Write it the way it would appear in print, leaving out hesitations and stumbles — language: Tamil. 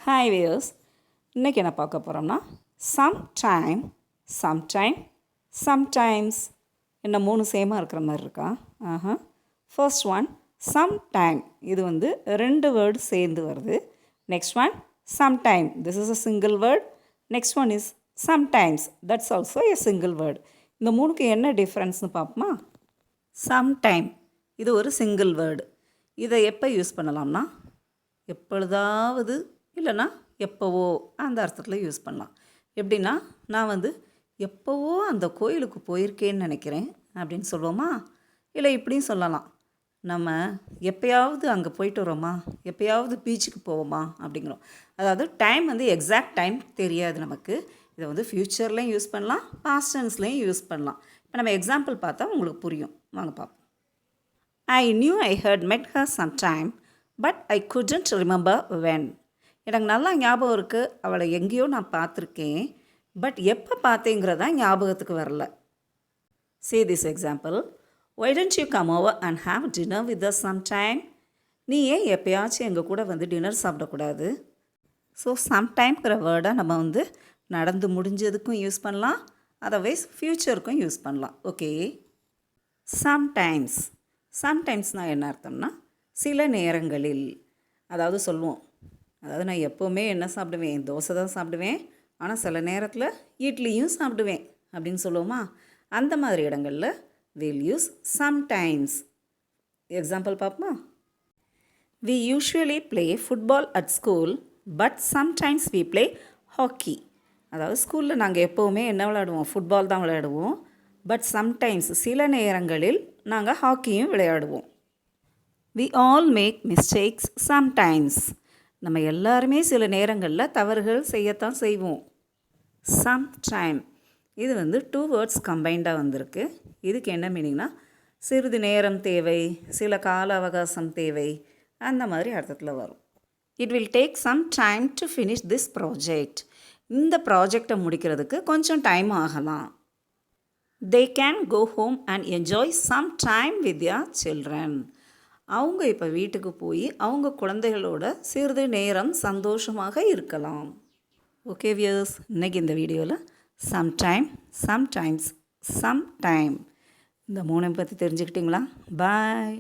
ஹாய் வியர்ஸ், இன்றைக்கி என்ன பார்க்க போகிறோம்னா சம்டைம், சம்டைம்ஸ். என்ன 3 சேமாக இருக்கிற மாதிரி இருக்கா? ஃபர்ஸ்ட் ஒன் சம்டைம், இது வந்து 2 வேர்டு சேர்ந்து வருது. Next one sometime, this is a single word. Next one is sometimes, that's also a single word. இந்த 3க்கு என்ன டிஃப்ரென்ஸ்னு பார்ப்போமா? சம்டைம் இது ஒரு சிங்கிள் வேர்டு. இதை எப்போ யூஸ் பண்ணலாம்னா எப்பொழுதாவது இல்லைனா எப்போவோ அந்த அர்த்தத்தில் யூஸ் பண்ணலாம். எப்படின்னா, நான் வந்து எப்போவோ அந்த கோயிலுக்கு போயிருக்கேன்னு நினைக்கிறேன் அப்படின்னு சொல்லுவோமா? இல்லை இப்படியும் சொல்லலாம், நம்ம எப்போயாவது அங்கே போயிட்டு வரோமா, எப்போயாவது பீச்சுக்கு போவோமா அப்படிங்கிறோம். அதாவது டைம் வந்து எக்ஸாக்ட் டைம் தெரியாது நமக்கு. இதை வந்து ஃப்யூச்சர்லேயும் யூஸ் பண்ணலாம், பாஸ்ட் டென்ஸ்லேயும் யூஸ் பண்ணலாம். இப்போ நம்ம எக்ஸாம்பிள் பார்த்தா உங்களுக்கு புரியும். வாங்க பார்ப்போம். I knew I had met her sometime, but I couldn't remember when. எனக்கு நல்லா ஞாபகம் இருக்குது, அவளை எங்கேயோ நான் பார்த்துருக்கேன், பட் எப்போ பார்த்தேங்கிறதா ஞாபகத்துக்கு வரல. See this example. Why don't you come over and have dinner with us sometime? நீ ஏன் எப்போயாச்சும் எங்கள் கூட வந்து டின்னர் சாப்பிடக்கூடாது? ஸோ சம்டைம்ங்கிற வேர்டை நம்ம வந்து நடந்து முடிஞ்சதுக்கும் யூஸ் பண்ணலாம், அதர்வைஸ் ஃப்யூச்சருக்கும் யூஸ் பண்ணலாம். ஓகே. சம்டைம்ஸ்னால் என்ன அர்த்தம்னா சில நேரங்களில். அதாவது சொல்லுவோம், அதாவது நான் எப்போவுமே என்ன சாப்பிடுவேன், தோசை தான் சாப்பிடுவேன், ஆனால் சில நேரத்தில் இட்லியும் சாப்பிடுவேன் அப்படின்னு சொல்லுவோமா? அந்த மாதிரி இடங்களில் we'll use sometimes. எக்ஸாம்பிள் பார்ப்போமா? We usually play football at school, but sometimes we play hockey. அதாவது ஸ்கூலில் நாங்கள் எப்போவுமே என்ன விளையாடுவோம், ஃபுட்பால் தான் விளையாடுவோம், பட் சம்டைம்ஸ் சில நேரங்களில் நாங்கள் ஹாக்கியும் விளையாடுவோம். We all make mistakes sometimes. நம்ம எல்லாருமே சில நேரங்களில் தவறுகள் செய்யத்தான் செய்வோம். சம்டைம் இது வந்து 2 வேர்ட்ஸ் கம்பைண்டாக வந்திருக்கு. இதுக்கு என்ன மீனிங்னா, சிறிது நேரம் தேவை, சில கால அவகாசம் தேவை, அந்த மாதிரி அர்த்தத்தில் வரும். It will take some time to finish this project. இந்த ப்ராஜெக்டை முடிக்கிறதுக்கு கொஞ்சம் டைம் ஆகலாம். They can go home and enjoy some time with their children. அவங்க இப்போ வீட்டுக்கு போய் அவங்க குழந்தைகளோட சிறிது நேரம் சந்தோஷமாக இருக்கலாம். ஓகே வியர்ஸ், இன்றைக்கி இந்த வீடியோவில் சம்டைம்ஸ், சம்டைம் இந்த 3 பற்றி தெரிஞ்சுக்கிட்டிங்களா? பாய்.